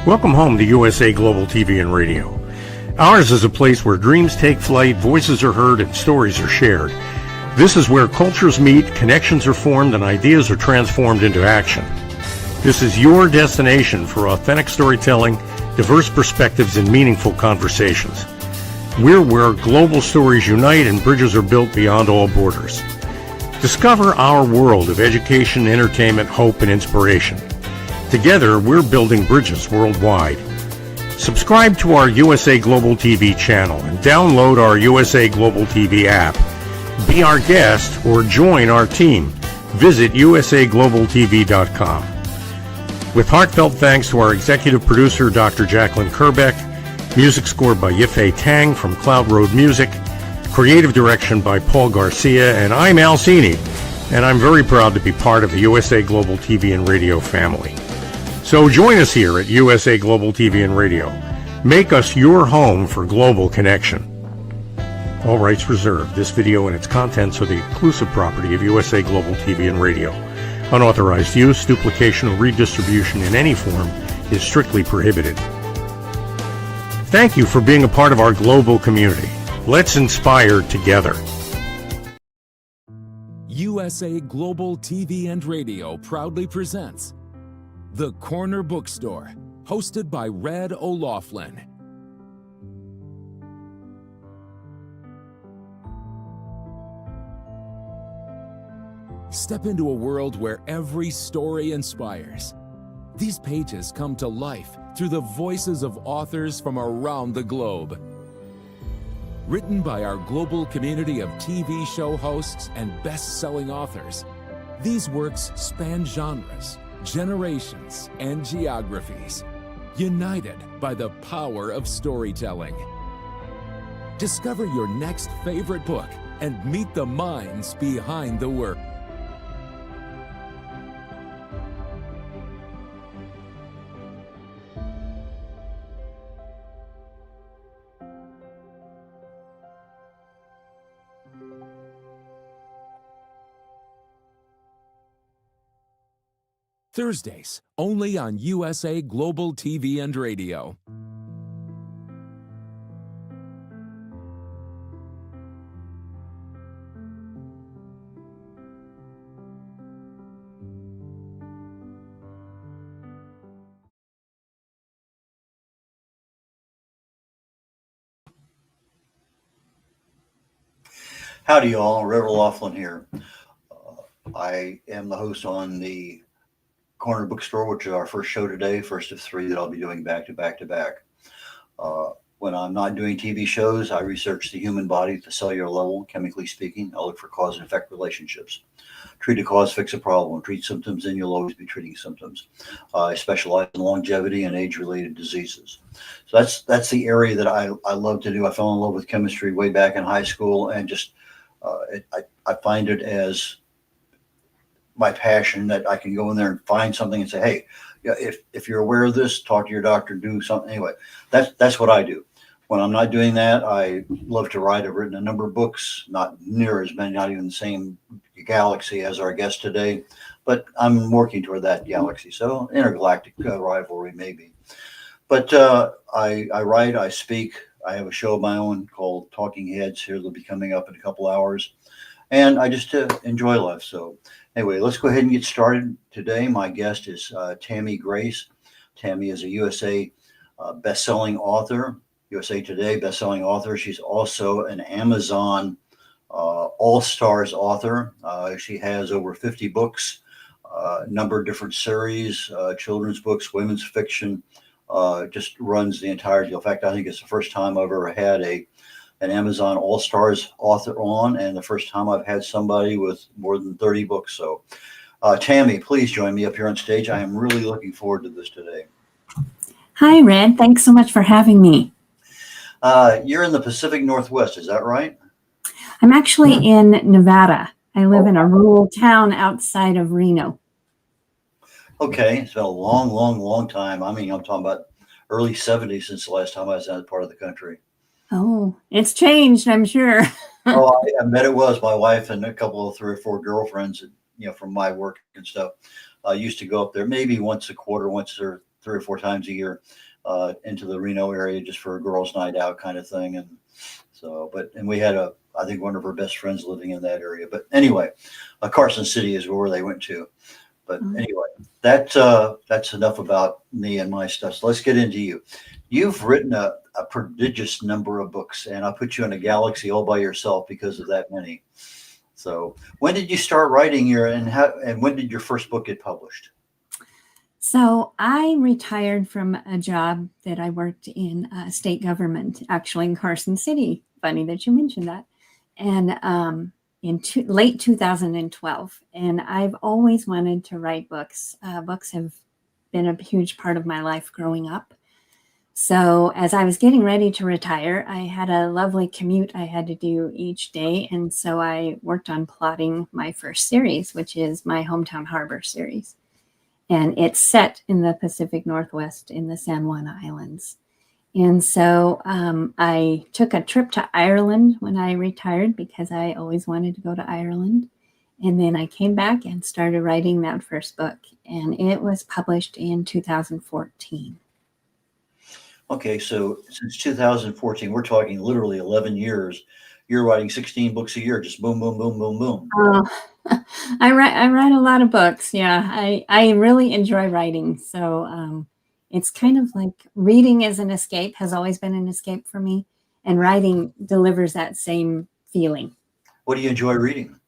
Welcome home to USA Global TV and Radio. Ours is a place where dreams take flight, voices are heard, and stories are shared. This is where cultures meet, connections are formed, and ideas are transformed into action. This is your destination for authentic storytelling, diverse perspectives, and meaningful conversations. We're where global stories unite and bridges are built beyond all borders. Discover our world of education, entertainment, hope, and inspiration. Together, we're building bridges worldwide. Subscribe to our USA Global TV channel and download our USA Global TV app. Be our guest or join our team. Visit usaglobaltv.com. With heartfelt thanks to our executive producer, Dr. Jacqueline Kerbeck, music scored by Yifei Tang from Cloud Road Music, creative direction by Paul Garcia, and I'm Alcini, and I'm very proud to be part of the USA Global TV and Radio family. So join us here at USA Global TV and Radio. Make us your home for global connection. All rights reserved. This video and its contents are the exclusive property of USA Global TV and Radio. Unauthorized use, duplication, or redistribution in any form is strictly prohibited. Thank you for being a part of our global community. Let's inspire together. USA Global TV and Radio proudly presents The Corner Bookstore, hosted by Red O'Loughlin. Step into a world where every story inspires. These pages come to life through the voices of authors from around the globe. Written by our global community of TV show hosts and best-selling authors, these works span genres, generations, and geographies, united by the power of storytelling. Discover your next favorite book and meet the minds behind the work. Thursdays, only on USA Global TV and Radio. Howdy, y'all. Reverend Laughlin here. I am the host on the Corner Bookstore, which is our first show today, first of three that I'll be doing back to back to back. When I'm not doing TV shows, I research the human body at the cellular level, chemically speaking. I look for cause and effect relationships. Treat a cause, fix a problem. Treat symptoms, and you'll always be treating symptoms. I specialize in longevity and age-related diseases. So that's the area that I love to do. I fell in love with chemistry way back in high school, and just I find it as my passion that I can go in there and find something and say, hey, yeah, if you're aware of this, talk to your doctor, do something. Anyway, that's what I do. When I'm not doing that, I love to write. I've written a number of books, not near as many, not even the same galaxy as our guest today, but I'm working toward that galaxy. So intergalactic rivalry maybe. But I write, I speak. I have a show of my own called Talking Heads here. They'll be coming up in a couple hours. And I just enjoy life. So anyway, let's go ahead and get started. Today, my guest is Tammy Grace. Tammy is a USA best-selling author, USA Today best-selling author. She's also an Amazon All-Stars author. She has over 50 books, a number of different series, children's books, women's fiction, just runs the entire deal. In fact, I think it's the first time I've ever had an Amazon All-Stars author on, and the first time I've had somebody with more than 30 books. So Tammy, please join me up here on stage. I am really looking forward to this today. Hi, Red. Thanks so much for having me. You're in the Pacific Northwest, is that right? I'm actually in Nevada. I live in a rural town outside of Reno. Okay, it's been a long time. I mean, I'm talking about early 70s since the last time I was in that part of the country. Oh, it's changed, I'm sure. Oh, I bet it was. My wife and a couple of 3 or 4 girlfriends, from my work and stuff, used to go up there maybe once a quarter, once or 3 or 4 times a year into the Reno area just for a girls' night out kind of thing. And so, and we had I think one of her best friends living in that area. But anyway, Carson City is where they went to. But anyway, that's enough about me and my stuff. So let's get into you. You've written a prodigious number of books, and I put you in a galaxy all by yourself because of that many. So when did you start writing and when did your first book get published? So I retired from a job that I worked in state government, actually in Carson City. Funny that you mentioned that. And in late 2012. And I've always wanted to write books. Books have been a huge part of my life growing up. So as I was getting ready to retire, I had a lovely commute I had to do each day. And so I worked on plotting my first series, which is my Hometown Harbor series. And it's set in the Pacific Northwest in the San Juan Islands. And so I took a trip to Ireland when I retired because I always wanted to go to Ireland. And then I came back and started writing that first book. And it was published in 2014. Okay, so since 2014, we're talking literally 11 years. You're writing 16 books a year, just boom, boom, boom, boom, boom. I write a lot of books. Yeah, I really enjoy writing. So it's kind of like reading as an escape, has always been an escape for me. And writing delivers that same feeling. What do you enjoy reading?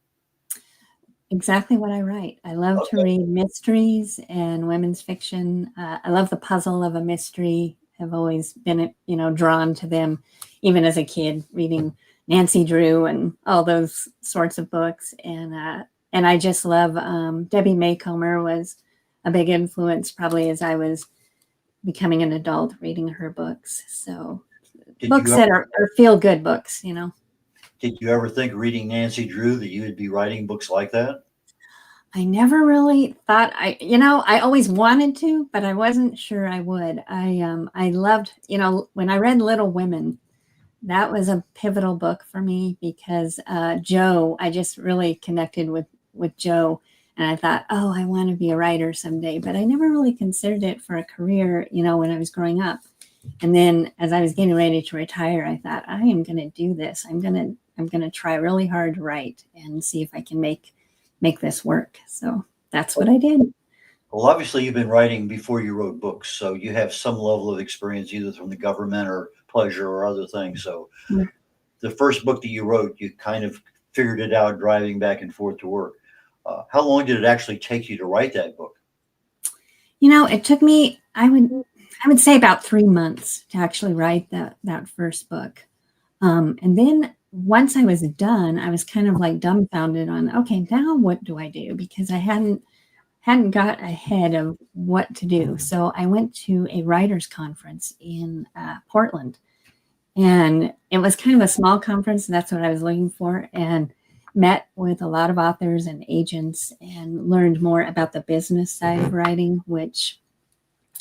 Exactly what I write. I love to read mysteries and women's fiction. I love the puzzle of a mystery. I've always been, drawn to them, even as a kid, reading Nancy Drew and all those sorts of books. And I just love Debbie Maycomer was a big influence, probably as I was becoming an adult, reading her books. So books that are feel-good books, Did you ever think reading Nancy Drew that you would be writing books like that? I never really thought I always wanted to, but I wasn't sure I would. I loved, when I read Little Women, that was a pivotal book for me because Joe, I just really connected with Joe. And I thought, oh, I want to be a writer someday, but I never really considered it for a career, when I was growing up. And then as I was getting ready to retire, I thought, I am going to do this. I'm going to try really hard to write and see if I can make this work. So that's what I did. Well, obviously you've been writing before you wrote books, so you have some level of experience either from the government or pleasure or other things. So the first book that you wrote, you kind of figured it out driving back and forth to work. How long did it actually take you to write that book? It took me, I would say about 3 months to actually write that first book. And then once I was done, I was kind of like dumbfounded on, okay, now what do I do? Because I hadn't got ahead of what to do. So I went to a writers conference in Portland, and it was kind of a small conference. And that's what I was looking for, and met with a lot of authors and agents and learned more about the business side of writing, which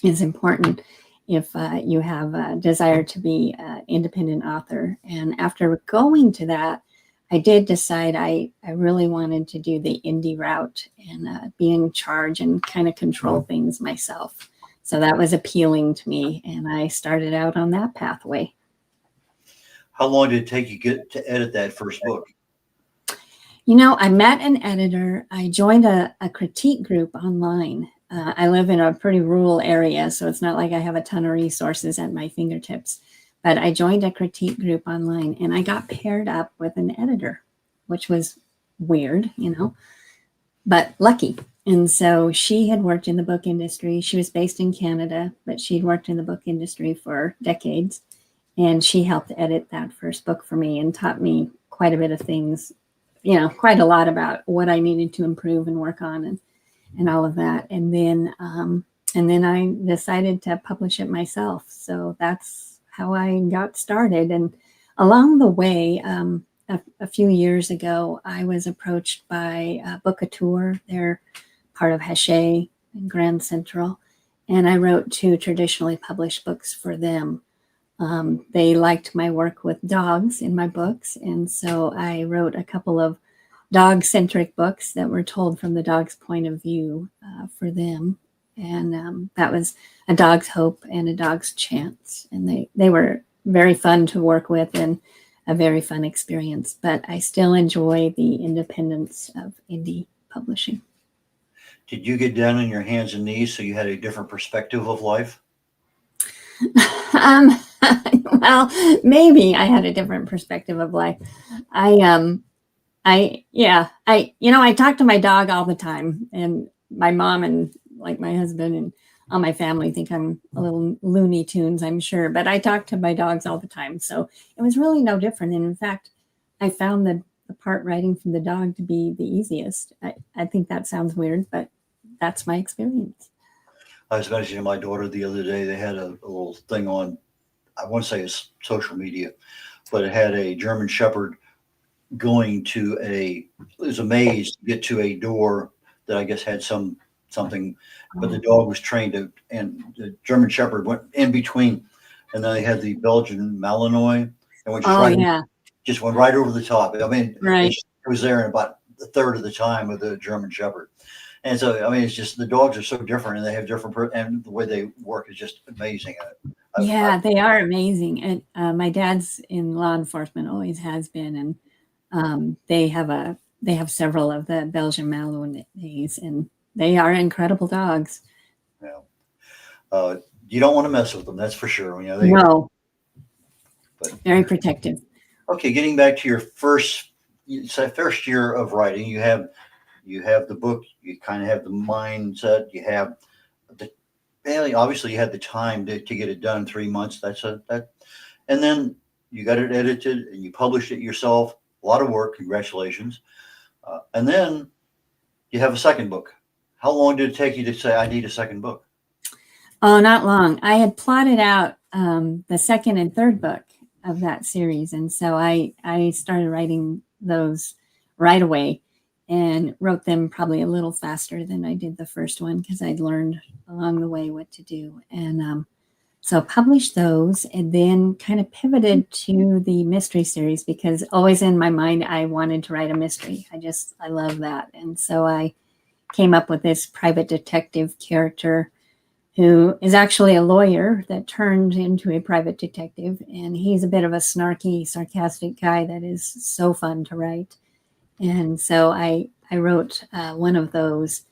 is important if you have a desire to be an independent author. And after going to that, I did decide I really wanted to do the indie route and be in charge and kind of control things myself. So that was appealing to me, and I started out on that pathway. How long did it take you to edit that first book? I met an editor. I joined a critique group online. I live in a pretty rural area, so it's not like I have a ton of resources at my fingertips. But I joined a critique group online, and I got paired up with an editor, which was weird, but lucky. And so she had worked in the book industry. She was based in Canada, but she'd worked in the book industry for decades. And she helped edit that first book for me and taught me quite a bit of things, quite a lot about what I needed to improve and work on and all of that. And then I decided to publish it myself. So that's how I got started. And along the way, a few years ago, I was approached by Bookatour. They're part of Hachette and Grand Central. And I wrote 2 traditionally published books for them. They liked my work with dogs in my books. And so I wrote a couple of dog-centric books that were told from the dog's point of view for them. and that was A Dog's Hope and A Dog's Chance, and they were very fun to work with and a very fun experience. But I still enjoy the independence of indie publishing. Did you get down on your hands and knees so you had a different perspective of life? um, well, maybe I had a different perspective of life. I talk to my dog all the time, and my mom and like my husband and all my family think I'm a little Looney Tunes, I'm sure, but I talk to my dogs all the time. So it was really no different. And in fact, I found the part writing from the dog to be the easiest. I think that sounds weird, but that's my experience. I was mentioning to my daughter the other day, they had a little thing on, I want to say it's social media, but it had a German Shepherd going to it was a maze to get to a door that I guess had something, but the dog was trained to, and the German Shepherd went in between, and then they had the Belgian Malinois, and just went right over the top. I mean, Right. it was there in about a third of the time of the German Shepherd. And so, I mean, it's just the dogs are so different, and they have different, and the way they work is just amazing. They are amazing. And my dad's in law enforcement, always has been, and they have several of the Belgian Malinois, and they are incredible dogs. Yeah. You don't want to mess with them, that's for sure. No, but very protective. Okay, getting back to your first year of writing, you have the book, you kind of have the mindset, you have obviously you had the time to get it done, 3 months. And then you got it edited and you published it yourself. A lot of work, congratulations. And then you have a second book. How long did it take you to say, I need a second book? Oh, not long. I had plotted out the second and third book of that series. And so I started writing those right away and wrote them probably a little faster than I did the first one because I'd learned along the way what to do. And so published those and then kind of pivoted to the mystery series because always in my mind, I wanted to write a mystery. I love that. And so I came up with this private detective character who is actually a lawyer that turned into a private detective. And he's a bit of a snarky, sarcastic guy that is so fun to write. And so I wrote one of those.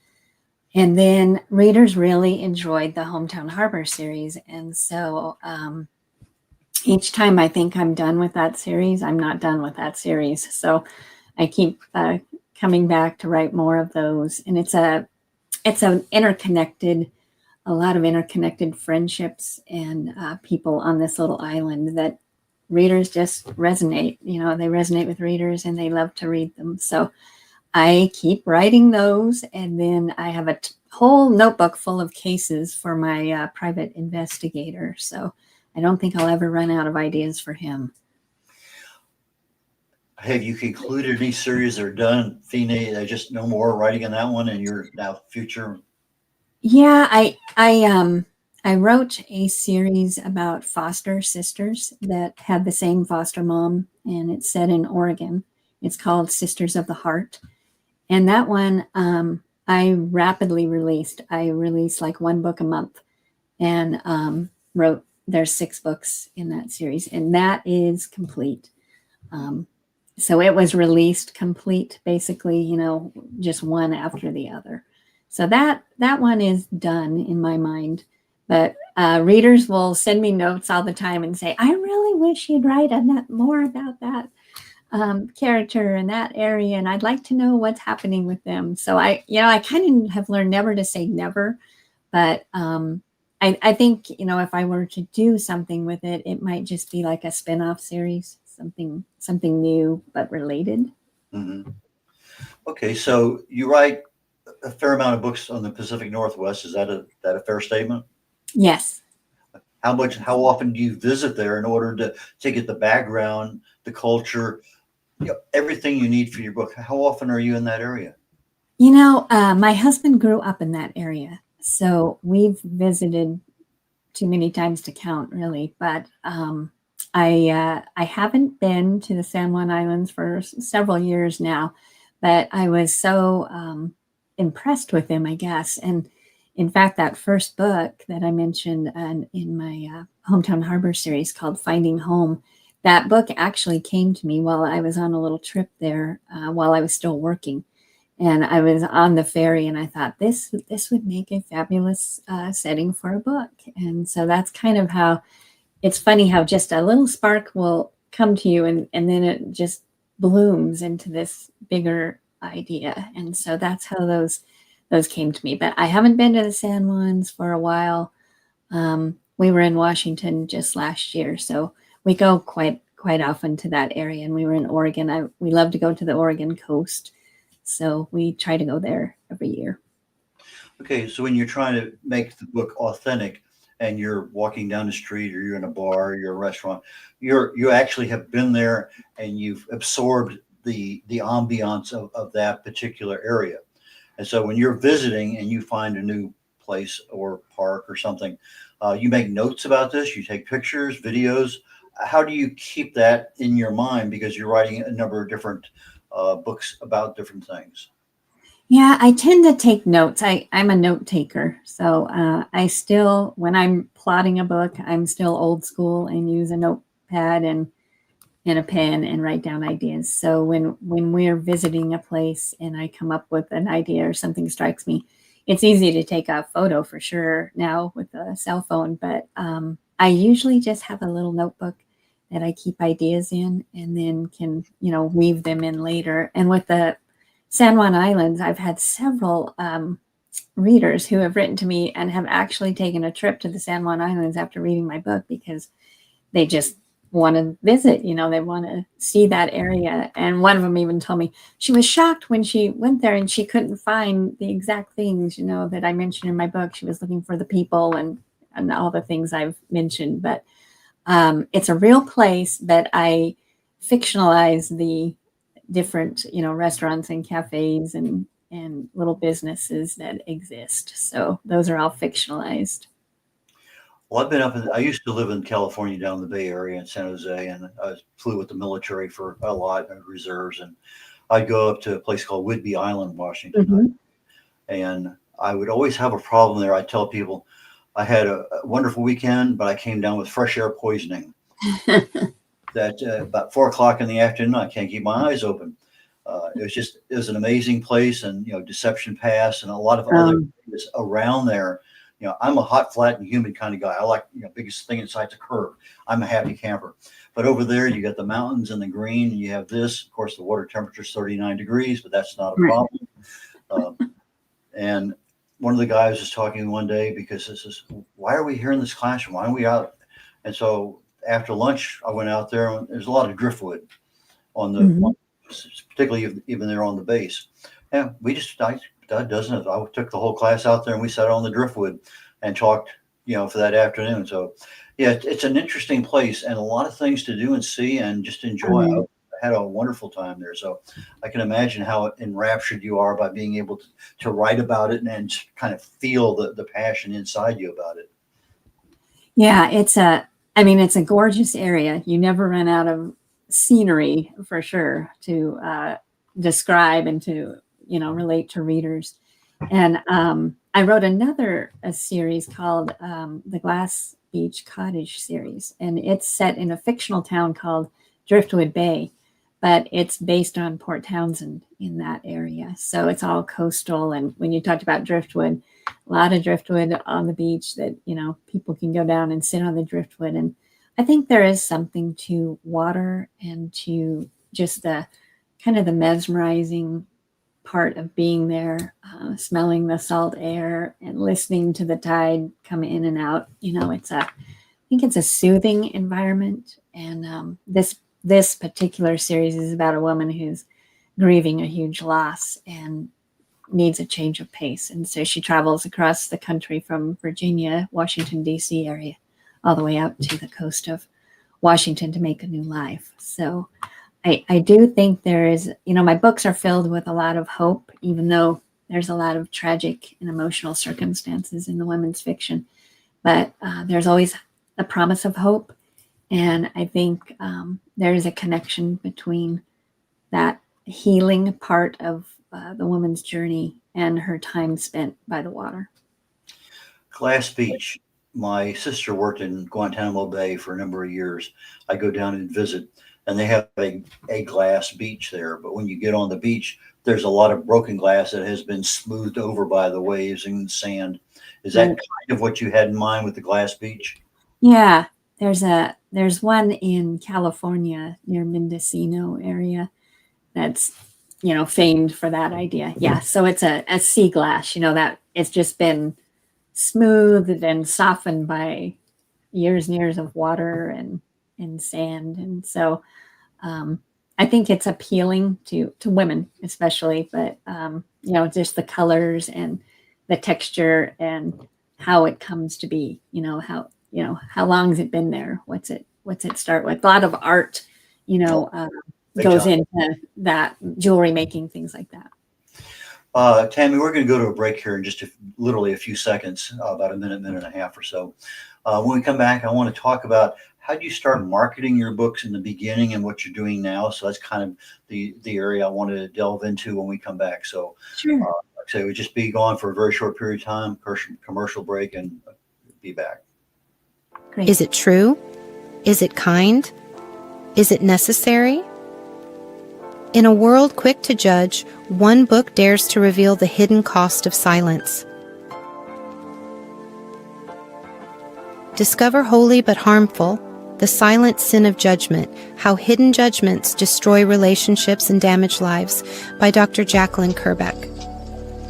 And then readers really enjoyed the Hometown Harbor series. And so each time I think I'm done with that series, I'm not done with that series. So I keep coming back to write more of those. And it's a lot of interconnected friendships and people on this little island that readers just resonate. They resonate with readers and they love to read them. So I keep writing those. And then I have a whole notebook full of cases for my private investigator. So I don't think I'll ever run out of ideas for him. Have you concluded any series that are done, Fine? Just no more writing in that one and your now future? Yeah, I wrote a series about foster sisters that had the same foster mom, and it's set in Oregon. It's called Sisters of the Heart. And that one I rapidly released. I released like one book a month and there's 6 books in that series, and that is complete. So it was released complete, basically, just one after the other. So that one is done in my mind. But readers will send me notes all the time and say, I really wish you'd write more about that character in that area, and I'd like to know what's happening with them. So I kind of have learned never to say never, but I think if I were to do something with it, it might just be like a spin-off series, something new but related. Mm-hmm. Okay, so you write a fair amount of books on the Pacific Northwest. Is that a fair statement? Yes. How often do you visit there in order to get the background, the culture, everything you need for your book? How often are you in that area? My husband grew up in that area, so we've visited too many times to count, really. But I haven't been to the San Juan Islands for several years now, but I was so impressed with him, I guess. And In fact, that first book that I mentioned in my Hometown Harbor series called Finding Home, that book actually came to me while I was on a little trip there while I was still working. And I was on the ferry and I thought this would make a fabulous setting for a book. And so that's kind of how, it's funny how just a little spark will come to you and then it just blooms into this bigger idea. And so that's how those came to me. But I haven't been to the San Juans for a while. We were in Washington just last year, so we go quite often to that area. And we were in Oregon. We love to go to the Oregon coast, so we try to go there every year. Okay, so when you're trying to make the book authentic, and you're walking down the street, or you're in a bar, or you're a restaurant, you actually have been there and you've absorbed the ambiance of that particular area. And so when you're visiting and you find a new place or park or something, you make notes about this, you take pictures, videos. How do you keep that in your mind? Because you're writing a number of different books about different things. Yeah, I tend to take notes. I'm a note taker. So I still, when I'm plotting a book, I'm still old school and use a notepad and a pen and write down ideas. So when we're visiting a place and I come up with an idea or something strikes me, it's easy to take a photo for sure now with a cell phone. But I usually just have a little notebook that I keep ideas in and then can, weave them in later. And with the San Juan Islands, I've had several readers who have written to me and have actually taken a trip to the San Juan Islands after reading my book because they just want to visit, they want to see that area. And one of them even told me she was shocked when she went there and she couldn't find the exact things, that I mentioned in my book. She was looking for the people and all the things I've mentioned. But it's a real place that I fictionalize the different, restaurants and cafes and little businesses that exist. So those are all fictionalized. Well, I used to live in California, down in the Bay Area in San Jose, and I flew with the military for a lot of reserves. And I'd go up to a place called Whidbey Island, Washington. Mm-hmm. And I would always have a problem there. I tell people I had a wonderful weekend, but I came down with fresh air poisoning. That about 4 o'clock in the afternoon, I can't keep my eyes open. It was an amazing place, and Deception Pass and a lot of other areas around there. I'm a hot, flat, and humid kind of guy. I like biggest thing inside's a curve. I'm a happy camper. But over there, you got the mountains and the green, and you have this. Of course, the water temperature is 39 degrees, but that's not a problem. And one of the guys was talking one day because this is, why are we here in this classroom? Why are we out? And so after lunch, I went out there, and there's a lot of driftwood on the, particularly even there on the base. And we just, I took the whole class out there and we sat on the driftwood and talked, for that afternoon. So yeah, it's an interesting place and a lot of things to do and see and just enjoy. I had a wonderful time there. So I can imagine how enraptured you are by being able to write about it and kind of feel the passion inside you about it. Yeah, it's a gorgeous area. You never run out of scenery for sure to describe and to, relate to readers. And I wrote a series called the Glass Beach Cottage series, and it's set in a fictional town called Driftwood Bay, but it's based on Port Townsend in that area. So it's all coastal. And when you talked about driftwood, a lot of driftwood on the beach that, people can go down and sit on the driftwood. And I think there is something to water and to just the kind of the mesmerizing part of being there, smelling the salt air and listening to the tide come in and out. I think it's a soothing environment. And this particular series is about a woman who's grieving a huge loss and needs a change of pace. And so she travels across the country from Virginia, Washington, D.C. area, all the way out to the coast of Washington to make a new life. So I do think there is, my books are filled with a lot of hope, even though there's a lot of tragic and emotional circumstances in the women's fiction. But there's always a promise of hope. And I think there's a connection between that healing part of the woman's journey and her time spent by the water. Glass Beach. My sister worked in Guantanamo Bay for a number of years. I go down and visit, and they have a glass beach there. But when you get on the beach, there's a lot of broken glass that has been smoothed over by the waves and sand. Is that kind of what you had in mind with the glass beach? Yeah, there's one in California near Mendocino area that's famed for that idea. Yeah, so it's a sea glass, that it's just been smoothed and softened by years and years of water and sand. And so I think it's appealing to women especially, but just the colors and the texture and how it comes to be, how long has it been there? What's it start with? A lot of art, goes into that, jewelry making, things like that. Tammy, we're going to go to a break here in just literally a few seconds, about a minute and a half or so. When we come back, I want to talk about how do you start marketing your books in the beginning and what you're doing now. So that's kind of the area I want to delve into when we come back. So Sure. like I say, we'll just be gone for a very short period of time, commercial break, and be back. Great. Is it true? Is it kind? Is it necessary? In a world quick to judge, one book dares to reveal the hidden cost of silence. Discover holy but harmful, the silent sin of judgment, how hidden judgments destroy relationships and damage lives, by Dr. Jacqueline Kerbeck.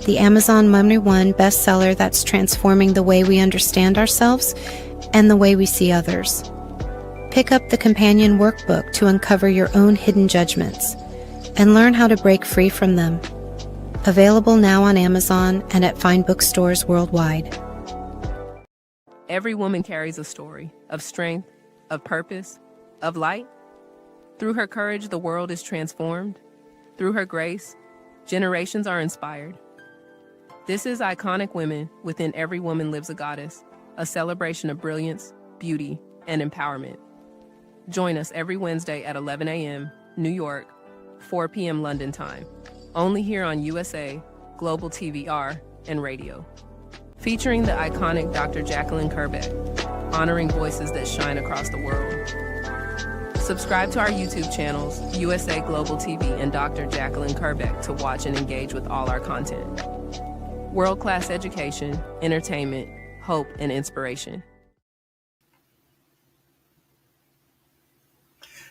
The Amazon #1 bestseller that's transforming the way we understand ourselves and the way we see others. Pick up the companion workbook to uncover your own hidden judgments and learn how to break free from them. Available now on Amazon and at fine bookstores worldwide. Every woman carries a story of strength, of purpose, of light. Through her courage, the world is transformed. Through her grace, generations are inspired. This is Iconic Women. Within Every Woman Lives a Goddess, a celebration of brilliance, beauty, and empowerment. Join us every Wednesday at 11 a.m. New York, 4 p.m. London time, only here on USA, Global TVR, and radio. Featuring the iconic Dr. Jacqueline Kerbeck, honoring voices that shine across the world. Subscribe to our YouTube channels, USA Global TV and Dr. Jacqueline Kerbeck, to watch and engage with all our content. World-class education, entertainment, hope, and inspiration.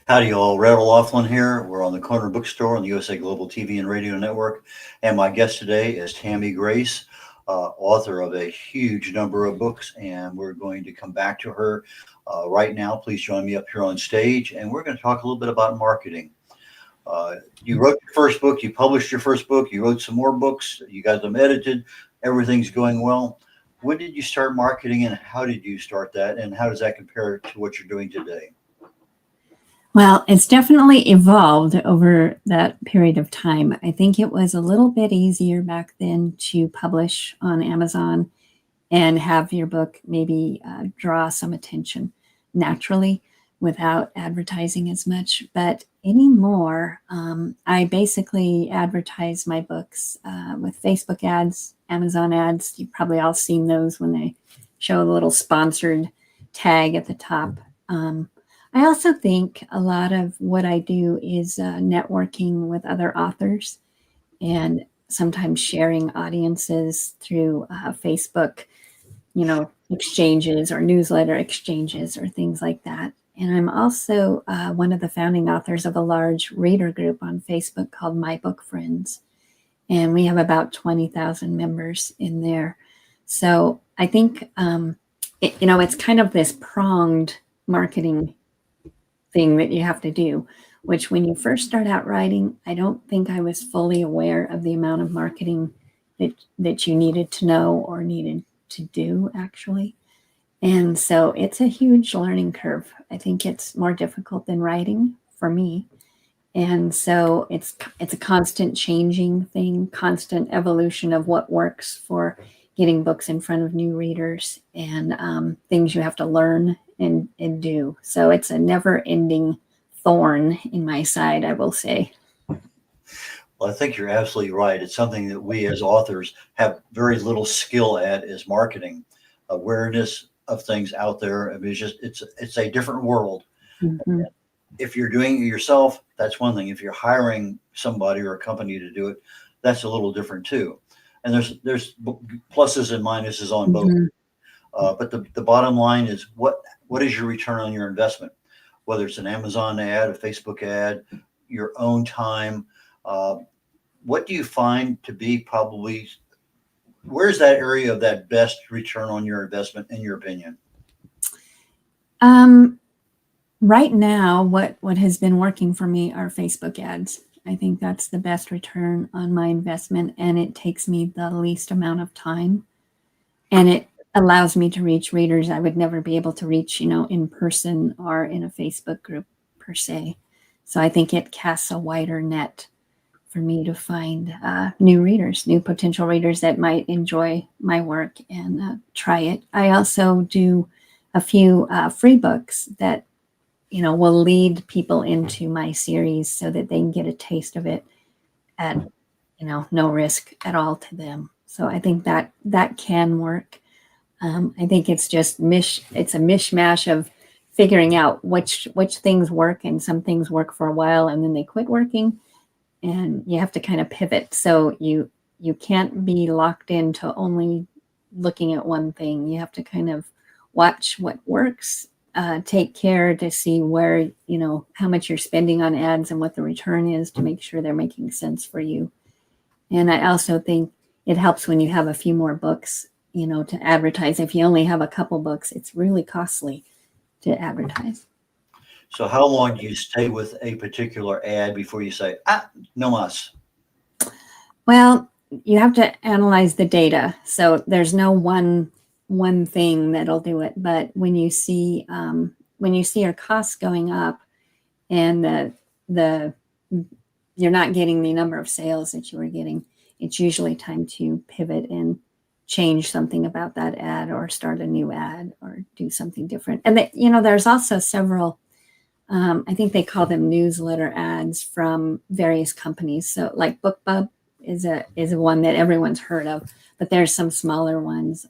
Howdy, y'all. Revel Laughlin here. We're on the Corner Bookstore on the USA Global TV and Radio Network. And my guest today is Tammy Grace, author of a huge number of books. And we're going to come back to her right now. Please join me up here on stage. And we're going to talk a little bit about marketing. You wrote your first book. You published your first book. You wrote some more books. You got them edited. Everything's going well. When did you start marketing, and how did you start that? And how does that compare to what you're doing today? Well, it's definitely evolved over that period of time. I think it was a little bit easier back then to publish on Amazon and have your book maybe draw some attention naturally without advertising as much. But anymore, I basically advertise my books with Facebook ads, Amazon ads. You've probably all seen those when they show a little sponsored tag at the top. I also think a lot of what I do is networking with other authors and sometimes sharing audiences through Facebook, exchanges or newsletter exchanges or things like that. And I'm also one of the founding authors of a large reader group on Facebook called My Book Friends. And we have about 20,000 members in there. So I think, it's kind of this pronged marketing thing that you have to do, which when you first start out writing, I don't think I was fully aware of the amount of marketing that you needed to know or needed to do actually. And so it's a huge learning curve. I think it's more difficult than writing for me. And so it's a constant changing thing, constant evolution of what works for getting books in front of new readers and things you have to learn and do. So it's a never-ending thorn in my side, I will say. Well, I think you're absolutely right. It's something that we as authors have very little skill at, is marketing. awareness of things out there. I mean, it's a different world. Mhm. If you're doing it yourself, that's one thing. If you're hiring somebody or a company to do it, that's a little different too. And there's pluses and minuses on both. Mhm. But the bottom line is what is your return on your investment? Whether it's an Amazon ad, a Facebook ad, your own time, what do you find to be probably, where's that area of that best return on your investment in your opinion? Right now, what has been working for me are Facebook ads. I think that's the best return on my investment, and it takes me the least amount of time, and it allows me to reach readers I would never be able to reach, in person or in a Facebook group per se. So I think it casts a wider net for me to find new readers, new potential readers that might enjoy my work and try it. I also do a few free books that will lead people into my series so that they can get a taste of it at no risk at all to them. So I think that can work. I think it's just it's a mishmash of figuring out which things work, and some things work for a while and then they quit working, and you have to kind of pivot. So you can't be locked into only looking at one thing. You have to kind of watch what works, take care to see where, how much you're spending on ads and what the return is to make sure they're making sense for you. And I also think it helps when you have a few more books, to advertise. If you only have a couple books, it's really costly to advertise. So how long do you stay with a particular ad before you say, no mas? Well, you have to analyze the data. So there's no one thing that'll do it. But when you see your costs going up and the you're not getting the number of sales that you were getting, it's usually time to pivot and change something about that ad or start a new ad or do something different. And there's also several, I think they call them newsletter ads from various companies. So like BookBub is one that everyone's heard of, but there's some smaller ones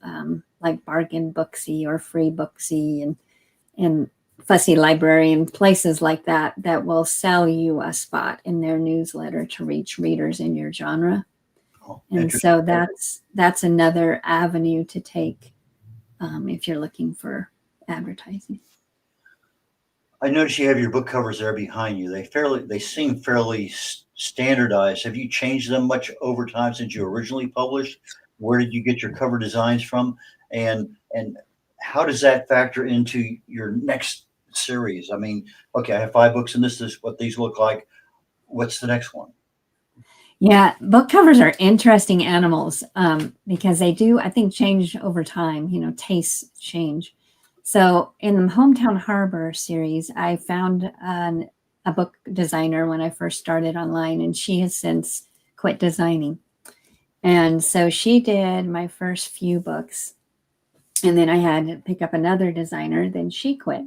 like Bargain Booksy or Free Booksy and Fussy Librarian, places like that will sell you a spot in their newsletter to reach readers in your genre. Oh, And so that's another avenue to take if you're looking for advertising. I notice you have your book covers there behind you. They seem fairly standardized. Have you changed them much over time since you originally published? Where did you get your cover designs from? And how does that factor into your next series? I mean, okay, I have 5 books and this is what these look like. What's the next one? Yeah, book covers are interesting animals because they do, I think, change over time. Tastes change. So in the Hometown Harbor series, I found a book designer when I first started online, and she has since quit designing. And so she did my first few books, and then I had to pick up another designer. Then she quit.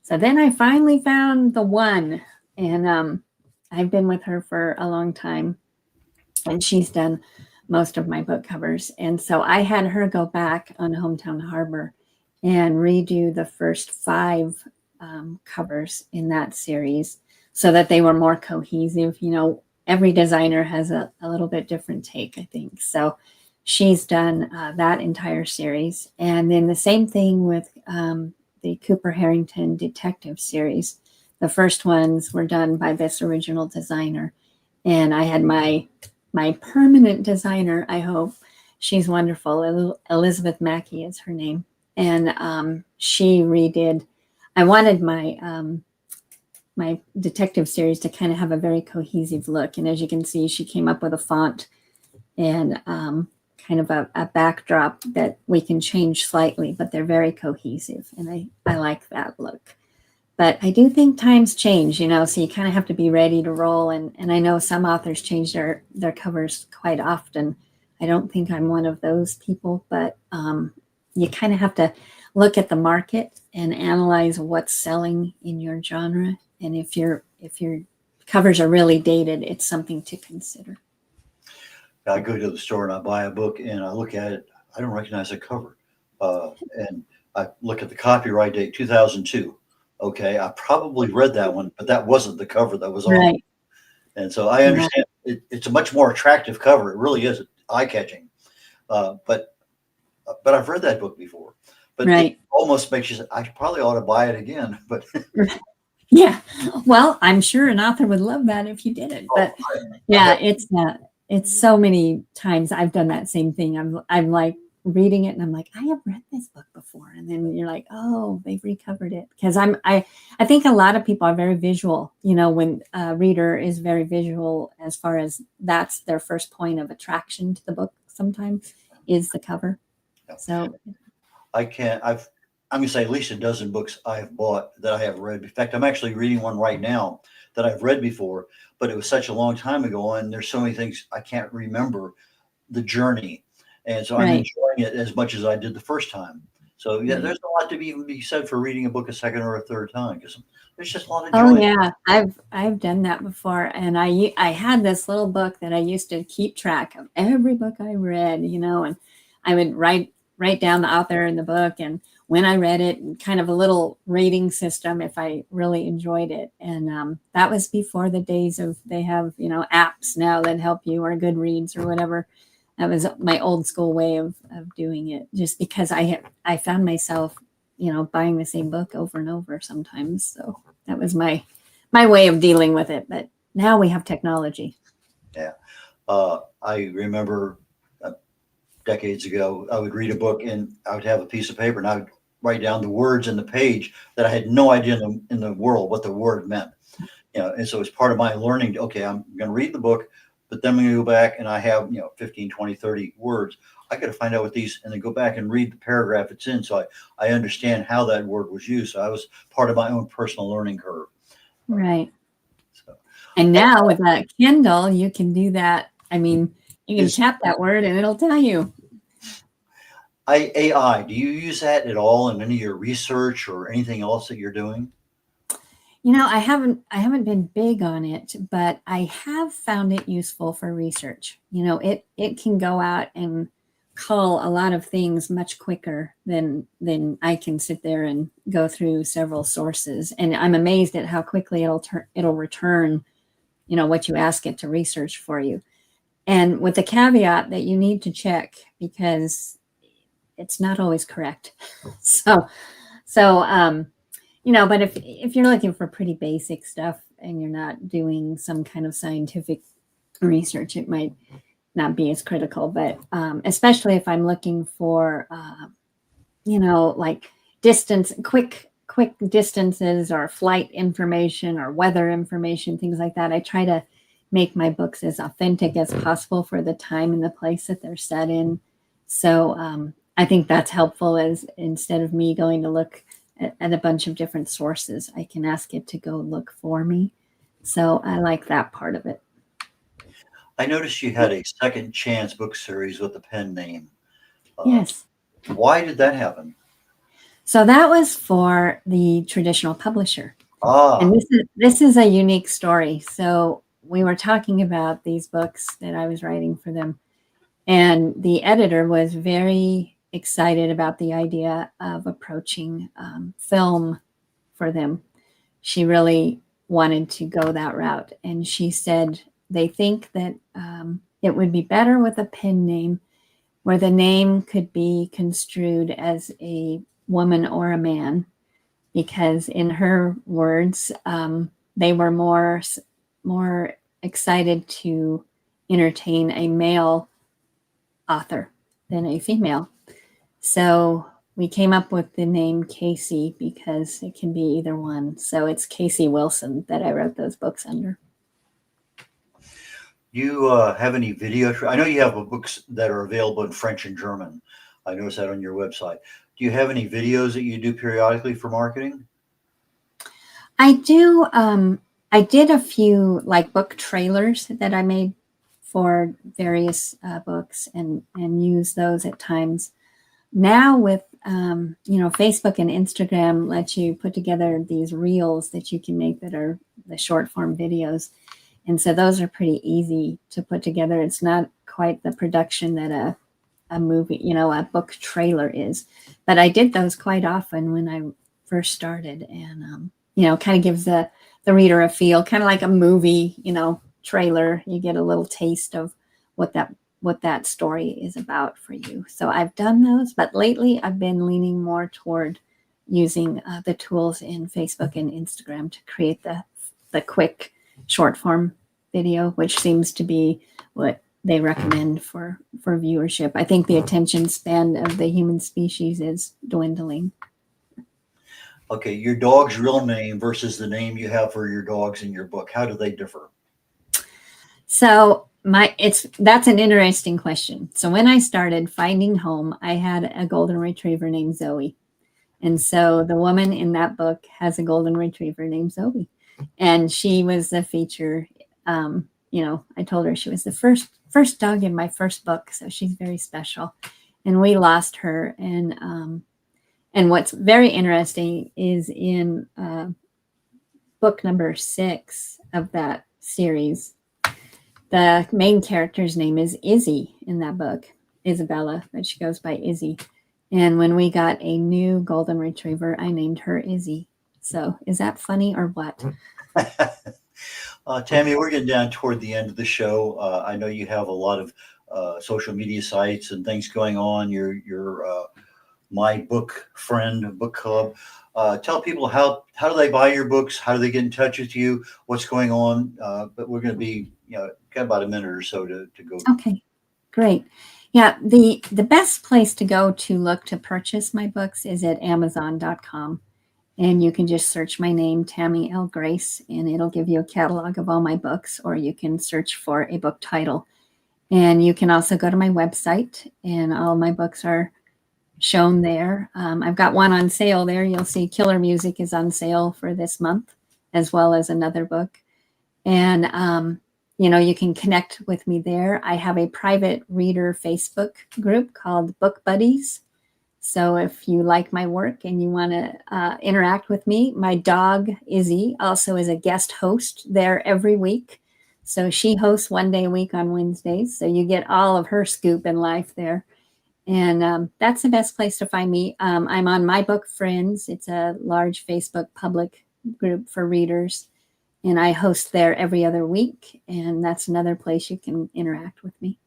So then I finally found the one, and I've been with her for a long time. And she's done most of my book covers. And so I had her go back on Hometown Harbor and redo the first 5 covers in that series so that they were more cohesive. Every designer has a little bit different take, I think. So she's done that entire series. And then the same thing with the Cooper Harrington Detective series. The first ones were done by this original designer. And I had my permanent designer, I hope. She's wonderful. Elizabeth Mackey is her name. And she redid, I wanted my detective series to kind of have a very cohesive look. And as you can see, she came up with a font and kind of a backdrop that we can change slightly, but they're very cohesive. And I like that look. But I do think times change, so you kind of have to be ready to roll. And I know some authors change their covers quite often. I don't think I'm one of those people, but you kind of have to look at the market and analyze what's selling in your genre. And if your covers are really dated, it's something to consider. I go to the store and I buy a book and I look at it. I don't recognize the cover. And I look at the copyright date, 2002. Okay, I probably read that one, but that wasn't the cover that was on. Right. And so I understand it's a much more attractive cover. It really is eye-catching. But I've read that book before. But it Right. almost makes you say, I probably ought to buy it again. But Yeah. Well, I'm sure an author would love that if you did it. But yeah, it's so many times I've done that same thing. I'm like reading it and I'm like, I have read this book before. And then you're like, oh, they've recovered it. Because I think a lot of people are very visual, when a reader is very visual, as far as that's their first point of attraction to the book sometimes is the cover. So I'm going to say at least a dozen books I have bought that I have read. In fact, I'm actually reading one right now that I've read before, but it was such a long time ago, and there's so many things I can't remember the journey. And so I'm right. enjoying it as much as I did the first time. So yeah, Right. there's a lot to be said for reading a book a second or a third time, because there's just a lot of Oh joy. yeah, I've done that before, and I had this little book that I used to keep track of every book I read, and I would write down the author in the book and when I read it, and kind of a little rating system if I really enjoyed it. And that was before the days of they have apps now that help you, or Goodreads or whatever. That was my old school way of doing it, just because I found myself buying the same book over and over sometimes. So that was my way of dealing with it. But now we have technology. Yeah. I remember decades ago, I would read a book and I would have a piece of paper and I would write down the words in the page that I had no idea in the world what the word meant. And so it's part of my learning. Okay, I'm going to read the book, but then I'm going to go back and I have, 15, 20, 30 words. I got to find out what these, and then go back and read the paragraph it's in. So I understand how that word was used. So I was part of my own personal learning curve. Right. So, And now with a Kindle, you can do that. I mean, you can tap that word and it'll tell you. AI, do you use that at all in any of your research or anything else that you're doing? I haven't been big on it, but I have found it useful for research. It can go out and cull a lot of things much quicker than I can sit there and go through several sources. And I'm amazed at how quickly it'll return, what you ask it to research for you. And with the caveat that you need to check, because it's not always correct. So, but if you're looking for pretty basic stuff and you're not doing some kind of scientific research, it might not be as critical. But especially if I'm looking for, like quick distances or flight information or weather information, things like that, I try to make my books as authentic as possible for the time and the place that they're set in. So I think that's helpful, as instead of me going to look at a bunch of different sources, I can ask it to go look for me. So I like that part of it. I noticed you had a second chance book series with the pen name. Yes. Why did that happen? So that was for the traditional publisher. Ah. And this is a unique story. So we were talking about these books that I was writing for them, and the editor was very excited about the idea of approaching film for them. She really wanted to go that route. And she said they think that it would be better with a pen name where the name could be construed as a woman or a man, because in her words, they were more excited to entertain a male author than a female. So we came up with the name Casey because it can be either one. So it's Casey Wilson that I wrote those books under. You have any video? I know you have books that are available in French and German. I noticed that on your website. Do you have any videos that you do periodically for marketing? I do. I did a few like book trailers that I made for various books and use those at times. Now with Facebook and Instagram let you put together these reels that you can make that are the short form videos. And so those are pretty easy to put together. It's not quite the production that a movie, a book trailer is. But I did those quite often when I first started, and kind of gives the reader a feel, kind of like a movie, trailer. You get a little taste of what that story is about for you. So I've done those, but lately I've been leaning more toward using the tools in Facebook and Instagram to create the quick short form video, which seems to be what they recommend for viewership. I think the attention span of the human species is dwindling. Okay, your dog's real name versus the name you have for your dogs in your book, how do they differ? So that's an interesting question. So when I started finding home, I had a golden retriever named Zoe. And so the woman in that book has a golden retriever named Zoe. And she was the feature. I told her she was the first dog in my first book. So she's very special. And we lost her. And what's very interesting is in book number 6 of that series, the main character's name is Izzy in that book, Isabella, but she goes by Izzy. And when we got a new golden retriever, I named her Izzy. So is that funny or what? Tammy, we're getting down toward the end of the show. I know you have a lot of social media sites and things going on. Your My Book Friend book club. Tell people how do they buy your books? How do they get in touch with you? What's going on? But we're going to be got about a minute or so to go. Okay, great. Yeah, the best place to go to look to purchase my books is at Amazon.com. And you can just search my name, Tammy L. Grace, and it'll give you a catalog of all my books, or you can search for a book title. And you can also go to my website, and all my books are shown there. I've got one on sale there. You'll see Killer Music is on sale for this month, as well as another book. And, you can connect with me there. I have a private reader Facebook group called Book Buddies. So if you like my work and you want to interact with me, my dog, Izzy, also is a guest host there every week. So she hosts one day a week on Wednesdays. So you get all of her scoop in life there. And that's the best place to find me. I'm on My Book Friends. It's a large Facebook public group for readers. And I host there every other week. And that's another place you can interact with me.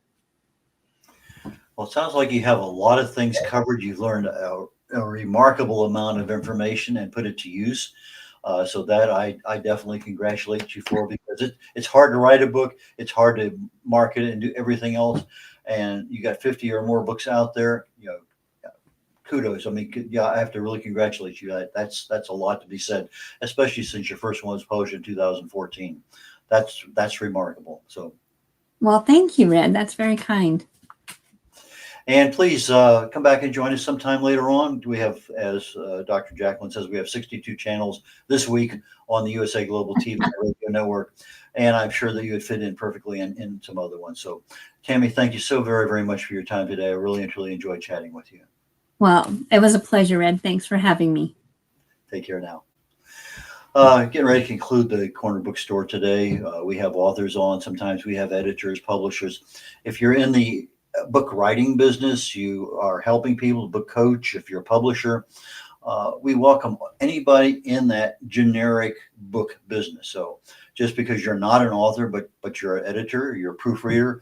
Well, it sounds like you have a lot of things covered. You've learned a remarkable amount of information and put it to use. So that I definitely congratulate you for, because it's hard to write a book. It's hard to market it and do everything else. And you got 50 or more books out there. Kudos. I mean, yeah, I have to really congratulate you. That's a lot to be said, especially since your first one was published in 2014. That's remarkable. So, well, thank you, Red. That's very kind. And please come back and join us sometime later on. We have, as Dr. Jacqueline says, we have 62 channels this week on the USA Global TV and Radio Network. And I'm sure that you would fit in perfectly in some other ones. So, Tammy, thank you so very, very much for your time today. I really and truly enjoyed chatting with you. Well, it was a pleasure, Ed. Thanks for having me. Take care now. Getting ready to conclude the Corner Bookstore today. We have authors on. Sometimes we have editors, publishers. If you're in the book writing business, you are helping people, book coach, if you're a publisher, we welcome anybody in that generic book business. So just because you're not an author, but you're an editor, you're a proofreader,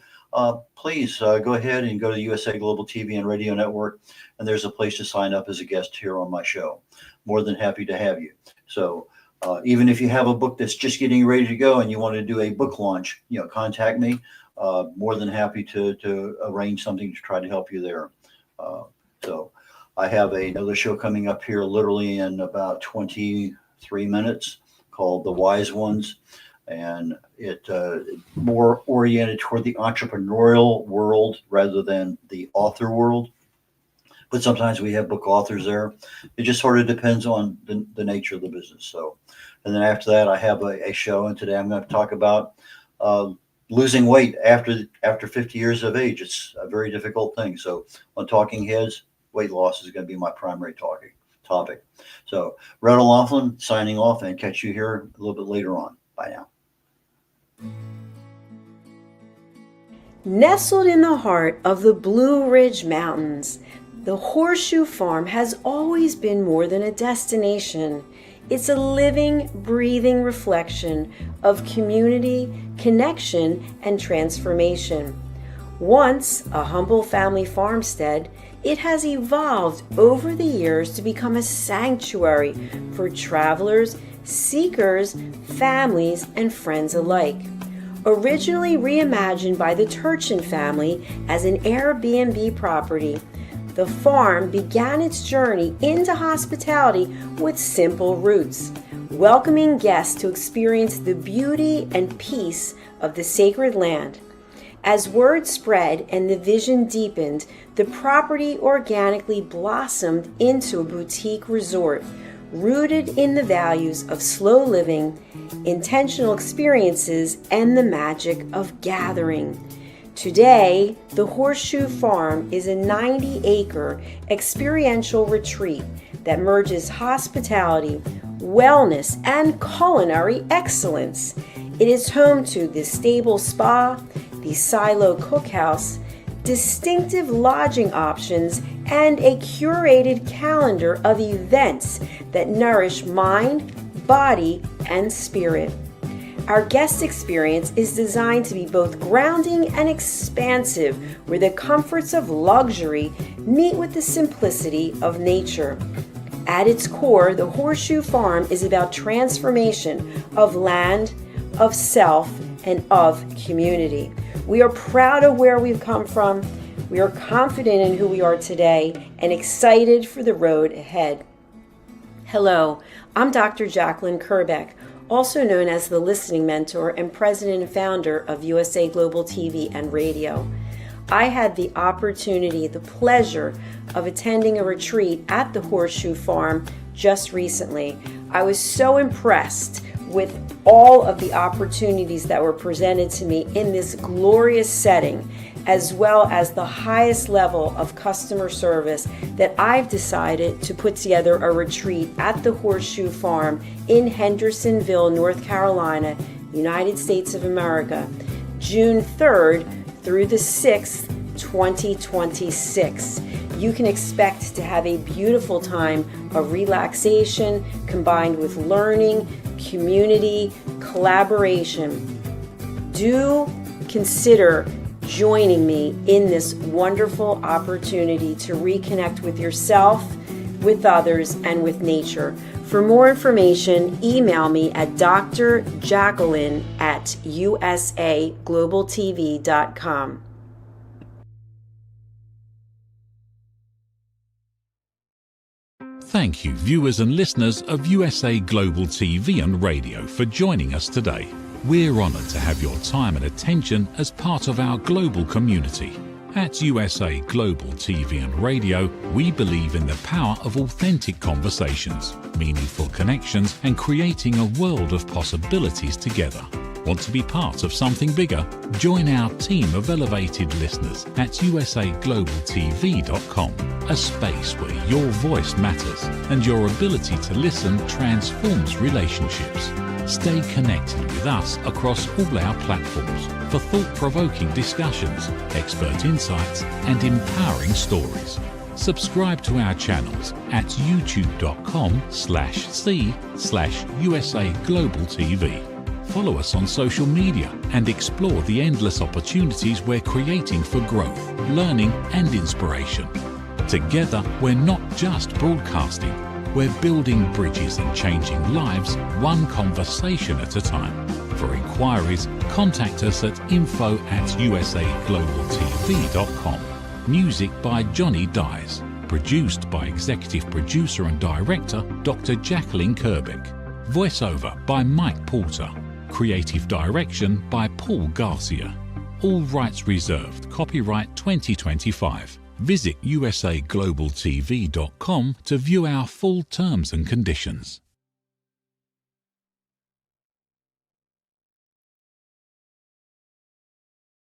please go ahead and go to the USA Global TV and Radio Network, and there's a place to sign up as a guest here on my show. More than happy to have you. So even if you have a book that's just getting ready to go and you want to do a book launch, contact me. More than happy to arrange something to try to help you there. So I have another show coming up here literally in about 23 minutes called The Wise Ones. And it more oriented toward the entrepreneurial world rather than the author world. But sometimes we have book authors there. It just sort of depends on the nature of the business. So, and then after that, I have a show, and today I'm going to talk about losing weight after 50 years of age. It's a very difficult thing. So on Talking Heads, weight loss is going to be my primary topic. So Red O'Loughlin signing off, and catch you here a little bit later on. Bye now. Nestled in the heart of the Blue Ridge Mountains, the Horseshoe Farm has always been more than a destination. It's a living, breathing reflection of community, connection, and transformation. Once a humble family farmstead, it has evolved over the years to become a sanctuary for travelers, seekers, families, and friends alike. Originally reimagined by the Turchin family as an Airbnb property, the farm began its journey into hospitality with simple roots, welcoming guests to experience the beauty and peace of the sacred land. As word spread and the vision deepened, the property organically blossomed into a boutique resort, rooted in the values of slow living, intentional experiences, and the magic of gathering. Today, the Horseshoe Farm is a 90-acre experiential retreat that merges hospitality, wellness, and culinary excellence. It is home to the Stable Spa, the Silo Cookhouse, distinctive lodging options, and a curated calendar of events that nourish mind, body, and spirit. Our guest experience is designed to be both grounding and expansive, where the comforts of luxury meet with the simplicity of nature. At its core, the Horseshoe Farm is about transformation of land, of self, and of community. We are proud of where we've come from. We are confident in who we are today and excited for the road ahead. Hello, I'm Dr. Jacqueline Kerbeck, also known as the Listening Mentor and President and Founder of USA Global TV and Radio. I had the opportunity, the pleasure of attending a retreat at the Horseshoe Farm just recently. I was so impressed with all of the opportunities that were presented to me in this glorious setting, as well as the highest level of customer service, that I've decided to put together a retreat at the Horseshoe Farm in Hendersonville, North Carolina, United States of America, June 3rd through the 6th, 2026. You can expect to have a beautiful time of relaxation combined with learning, community, collaboration. Do consider joining me in this wonderful opportunity to reconnect with yourself, with others, and with nature. For more information, email me at drjacqueline@usaglobaltv.com. Thank you, viewers and listeners of USA Global TV and Radio, for joining us today. We're honored to have your time and attention as part of our global community. At USA Global TV and Radio, we believe in the power of authentic conversations, meaningful connections, and creating a world of possibilities together. Want to be part of something bigger? Join our team of elevated listeners at usaglobaltv.com, a space where your voice matters and your ability to listen transforms relationships. Stay connected with us across all our platforms for thought-provoking discussions, expert insights, and empowering stories. Subscribe to our channels at youtube.com/c/USAGlobalTV. Follow us on social media and explore the endless opportunities we're creating for growth, learning, and inspiration. Together, we're not just broadcasting, we're building bridges and changing lives one conversation at a time. For inquiries, contact us at info@usaglobaltv.com. Music by Johnny Dies. Produced by Executive Producer and Director Dr. Jacqueline Kerbeck. Voiceover by Mike Porter. Creative Direction by Paul Garcia. All rights reserved. Copyright 2025. Visit usaglobaltv.com to view our full terms and conditions.